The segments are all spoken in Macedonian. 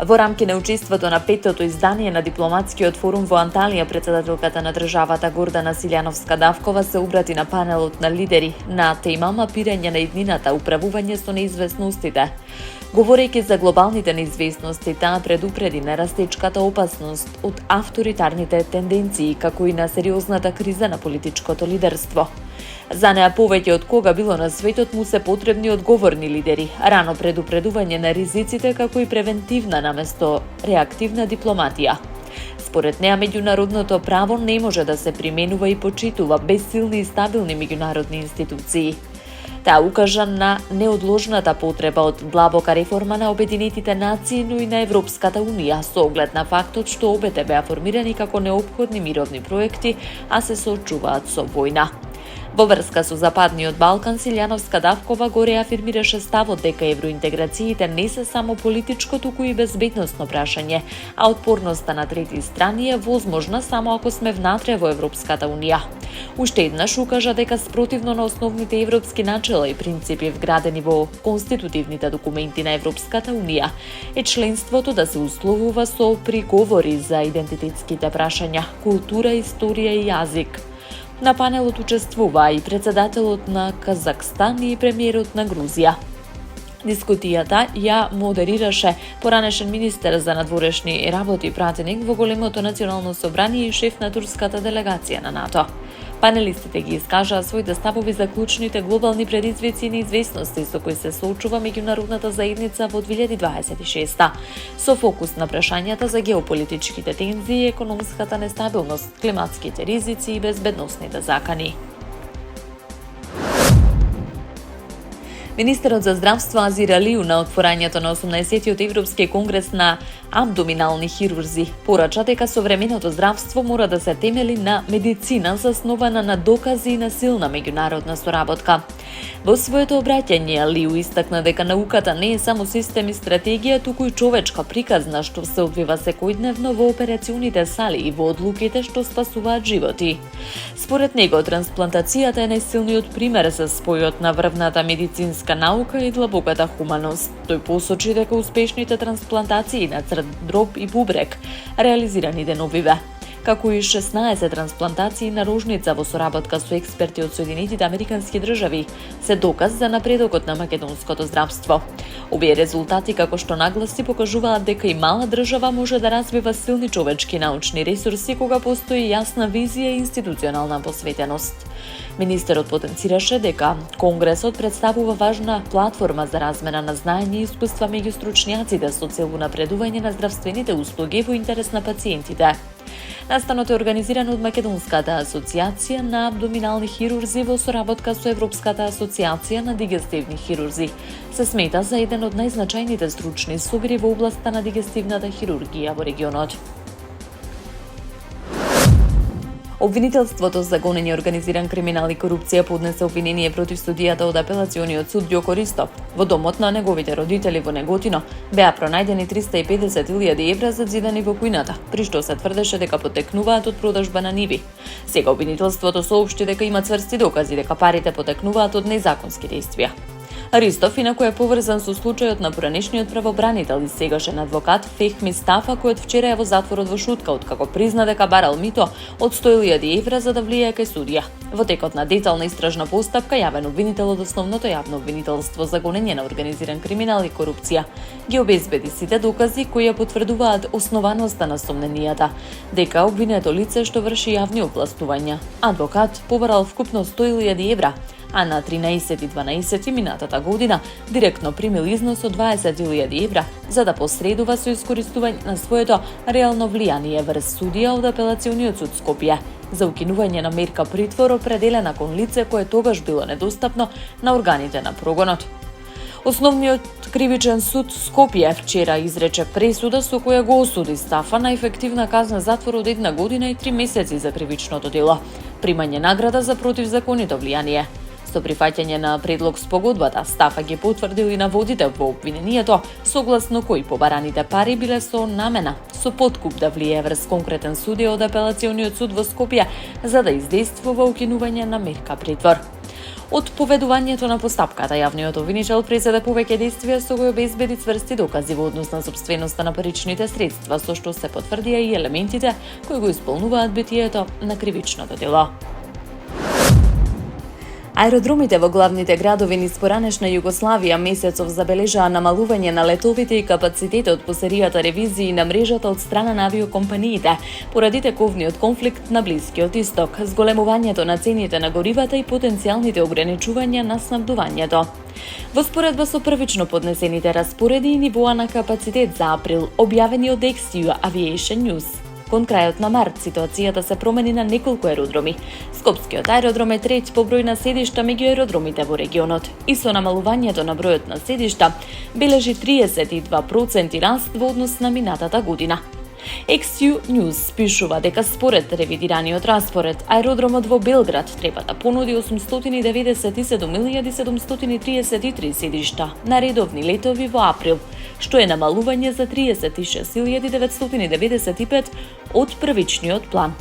Во рамки на учеството на петото издание на дипломатскиот форум во Анталија, председателката на државата Гордана Силјановска-Давкова се обрати на панелот на лидери на тема мапирање на иднината, управување со неизвестностите. Говорејќи за глобалните неизвестности, таа предупреди на растечката опасност од авторитарните тенденции, како и на сериозната криза на политичкото лидерство. За неа повеќе од кога било на светот му се потребни одговорни лидери, рано предупредување на ризиците како и превентивна наместо реактивна дипломатија. Според неа, меѓународното право не може да се применува и почитува без силни и стабилни меѓународни институции. Таа укажа на неодложната потреба од длабока реформа на Обединетите нации, но и на Европската унија, со оглед на фактот што обете беа формирани како неопходни мировни проекти, а се соочуваат со војна. Во врска со Западниот Балкан, Силјановска-Давкова го реафирмираше ставот дека евроинтеграциите не се само политичко, туку и безбедносно прашање, а отпорноста на трети страни е возможна само ако сме внатре во Европската унија. Уште еднаш укажа дека спротивно на основните европски начела и принципи вградени во конститутивните документи на Европската унија е членството да се условува со приговори за идентитетските прашања, култура, историја и јазик. На панелот учествуваа и председателот на Казакстан и премиерот на Грузија. Дискутијата ја модерираше поранешен министер за надворешни работи и пратеник во големото национално собрание и шеф на турската делегација на НАТО. Панелистите ги искажаа своите ставови за клучните глобални предизвици и неизвестности со кои се соочува меѓународната заедница во 2026, со фокус на прашањата за геополитичките тензии, економската нестабилност, климатските ризици и безбедносните закани. Министерот за здравство Азир Алиу на отворањето на 18-тиот Европски конгрес на абдоминални хирурзи порача дека современото здравство мора да се темели на медицина заснована на докази и на силна меѓународна соработка. Во своето обраќање Алиу истакна дека науката не е само систем и стратегија, туку и човечка приказна што се одвива секојдневно во операционите сали и во одлуките што спасуваат животи. Според него, трансплантацијата е најсилниот пример за спојот на врвната медицинска наука и длабоката хуманост. Тој посочи дека успешните трансплантации на црт, дроб и бубрек, реализирани деновиве, како и 16 трансплантации на рожница во соработка со експерти од Соединетите Американски држави, се доказ за напредокот на македонското здравство. Овие резултати, како што нагласи, покажуваат дека и мала држава може да развива силни човечки научни ресурси кога постои јасна визија и институционална посветеност. Министерот потенцираше дека Конгресот представува важна платформа за размена на знаење и искуства меѓу стручњаците со цел напредување на здравствените услуги во интерес на пациентите. Настанот е организиран од Македонската асоциација на абдоминални хирурзи во соработка со Европската асоциација на дигестивни хирурзи. Се смета за еден од најзначајните стручни собири во областа на дигестивната хирургија во регионот. Обвинителството за гонење, организиран криминал и корупција поднесе обвинение против судијата од апелациониот суд Ѓоко Ристов. Во домот на неговите родители во Неготино беа пронајдени 350.000 евра зазидани во кујната, при што се тврдеше дека потекнуваат од продажба на ниви. Сега обвинителството соопшти дека има цврсти докази дека парите потекнуваат од незаконски дејствија. Ристов инаку е поврзан со случајот на поранешниот правобранител и сегашен адвокат Фехми Стафа, кој вчера е во затворот во Шутка, откако призна дека барал мито од 100.000 евра за да влијае кај судија. Во текот на детална истражна постапка, јавен обвинител од основното јавно обвинителство за гонење на организиран криминал и корупција ги обезбеди сите докази кои ја потврдуваат основаноста на сомненијата дека обвинето лице што врши јавни овластувања. Адвокат побарал вкупно 100.000 евра, а на 13.12 минатата година директно примил износ од 20.000 евра за да посредува со искористување на своето реално влијание врз судија од апелациониот суд Скопје за укинување на мерка притвор определена кон лице кое тогаш било недостапно на органите на прогонот. Основниот кривичен суд Скопје вчера изрече пресуда со која го осуди Стафа на ефективна казна затвор од 1 година и 3 месеци за кривичното дело, примање награда за противзаконито влијание. Со прифаќање на предлог спогодбата, Стафа ги потврдил и наводите во обвинението, согласно кои побараните пари биле со намена, со подкуп да влие врз конкретен судија од апелациониот суд во Скопје за да издействува укинување на мерка притвор. Од поведувањето на постапката, јавниот обвинител преседа повеќе действија со кои обезбеди цврсти докази во однос на сопственоста на паричните средства, со што се потврдија и елементите кои го исполнуваат битието на кривичното дело. Аеродромите во главните градови низ поранешна Југославија месецов забележаа намалување на летовите и капацитетот по серијата ревизии на мрежата од страна на авиокомпаниите, поради тековниот конфликт на Блискиот Исток, зголемувањето на цените на горивата и потенцијалните ограничувања на снабдувањето. Во споредба со првично поднесените распореди и нивоа на капацитет за април, објавени од XU Aviation News, кон крајот на март ситуацијата се промени на неколку аеродроми. Скопскиот аеродром е трет по број на седишта меѓу аеродромите во регионот и со намалувањето на бројот на седишта бележи 32% раст во однос на минатата година. XU News пишува дека според ревидираниот распоред, аеродромот во Белград треба да понуди 897.733 седишта на редовни летови во април, што е намалување за 36.995 од првичниот план.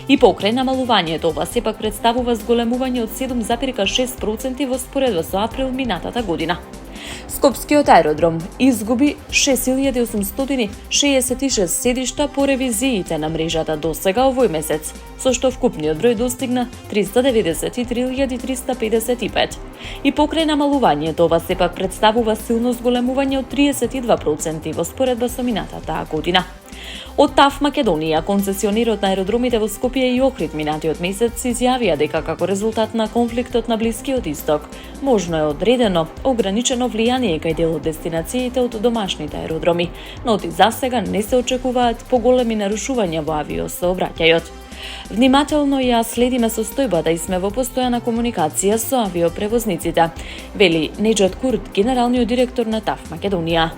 И покрај намалувањето, ова сепак представува зголемување од 7,6% во споредба со април минатата година. Скопскиот аеродром изгуби 6.866 седишта по ревизиите на мрежата досега овој месец, со што вкупниот број достигна 393.355. И покрај намалувањето, ова сепак представува силно зголемување од 32% во споредба со минатата година. Од ТАВ Македонија, концесионерот на аеродромите во Скопје и Охрид минатиот месец изјавија дека како резултат на конфликтот на Блискиот Исток, можно е одредено ограничено влијание кај дел од дестинациите од домашните аеродроми, но и засега не се очекуваат поголеми нарушувања во авиосообраќајот. Внимателно ја следиме состојбата и сме во постојана комуникација со авиопревозниците, вели Неџат Курт, генералниот директор на ТАВ Македонија.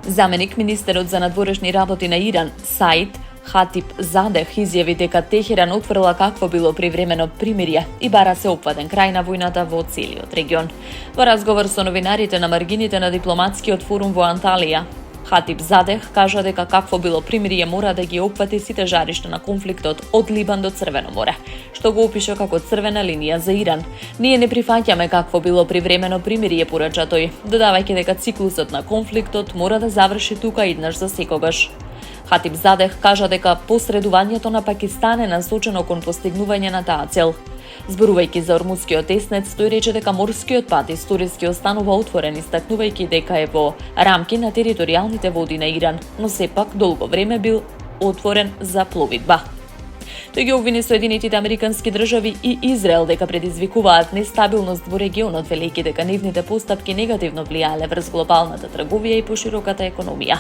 Заменик министерот за надворешни работи на Иран, Саид Хатиб Задех, изјави дека Техеран отфрла какво било привремено примирие и бара се опфатен крај на војната во целиот регион. Во разговор со новинарите на маргините на дипломатскиот форум во Анталија, Хатиб Задех кажа дека какво било примирие мора да ги опфати сите жаришта на конфликтот од Либан до Црвено море, што го опиша како црвена линија за Иран. Ние не прифаќаме какво било привремено примирие, порача тој, додавајќи дека циклусот на конфликтот мора да заврши тука еднаш за секогаш. Хатиб Задех кажа дека посредувањето на Пакистан е насочено кон постигнување на таа цел. Зборувајќи за Ормузскиот теснец, тој рече дека морскиот пат историски останува отворен, истакнувајќи дека е во рамки на територијалните води на Иран, но сепак долго време бил отворен за пловидба. Тој ги обвини Соединетите Американски држави и Израел дека предизвикуваат нестабилност во регионот, велејќи дека нивните постапки негативно влијаеле врз глобалната трговија и пошироката економија.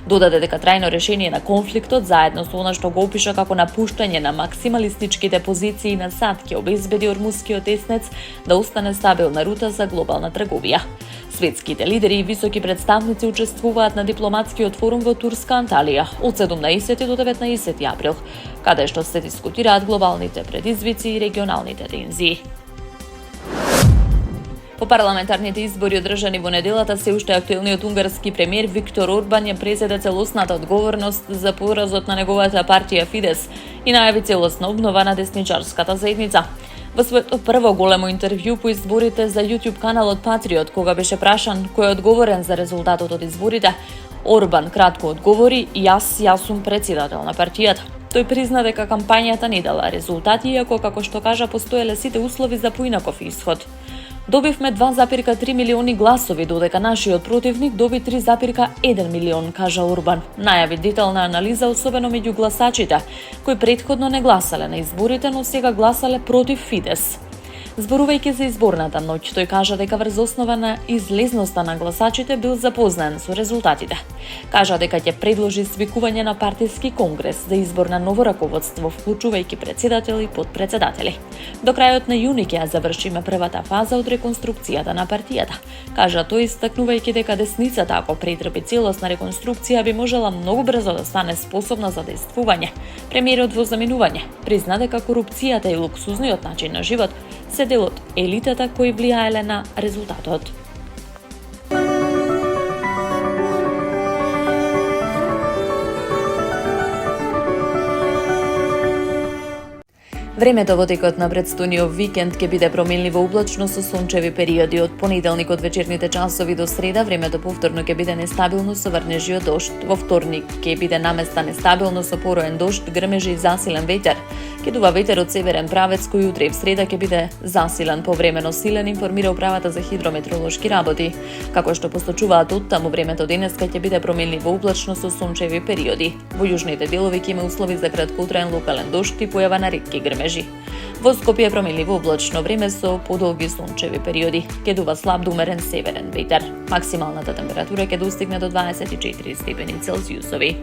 Додаде дека трајно решение на конфликтот, заедно со она што го опиша како напуштање на максималистичките позиции на САД, ќе обезбеди Ормузскиот теснец да остане стабилна рута за глобална трговија. Светските лидери и високи представници учествуваат на дипломатскиот форум во турска Анталија од 17 до 19 април, каде што се дискутираат глобалните предизвици и регионалните тензии. По парламентарните избори одржани во неделата, се уште актуелниот унгарски премиер Виктор Орбан ја презеде целосната одговорност за поразот на неговата партија Фидес и најави целосна обнова на десничарската заедница. Во своето прво големо интервју по изборите за YouTube каналот Патриот, кога беше прашан кој е одговорен за резултатот од изборите, Орбан кратко одговори: Јас сум председател на партијата. Тој призна дека кампањата не дала резултати, иако, како што кажа, постоеле сите услови за поинаков исход. Добивме 2,3 милиони гласови, додека нашиот противник доби 3,1 милион, кажа Орбан. Најави детална анализа, особено меѓу гласачите, кои претходно не гласале на изборите, но сега гласале против Фидес. Зборувајќи за изборната ноќ, тој кажа дека врз основа на излезноста на гласачите бил запознаен со резултатите. Кажа дека ќе предложи свикување на партиски конгрес за избор на ново раководство, вклучувајќи председател и подпредседатели. До крајот на јуни ќе ја завршиме првата фаза од реконструкцијата на партијата. Кажа тој, истакнувајќи дека десницата, ако претрпи целосна реконструкција, би можела многу брзо да стане способна за действување. Премиерот во заминување призна дека корупцијата и луксузниот начин на живот се дел од елитата кои влијаеле на резултатот. Времето во текот на претстојниот викенд ќе биде променливо облачно со сончеви периоди. Од понеделник од вечерните часови до среда времето повторно ќе биде нестабилно со врнежи од дожд. Во вторник ќе биде наместа нестабилно со пороен дожд, грмежи и засилен ветер. Ќе дува ветер од северен правец кој утре и в среда ќе биде засилен, повремено силен, информира управата за хидрометеоролошки работи. Како што посочуваат оттаму, времето денеска ќе биде променливо облачно со сончеви периоди. Во јужните делови ќе има услови за краткотраен локален дожд и појава на ретки грмежи. Во Скопје променливо облачно време со подолги сончеви периоди. Ќе дува слаб до умерен северен ветер. Максималната температура ќе достигне до 24 степени Целзиусови.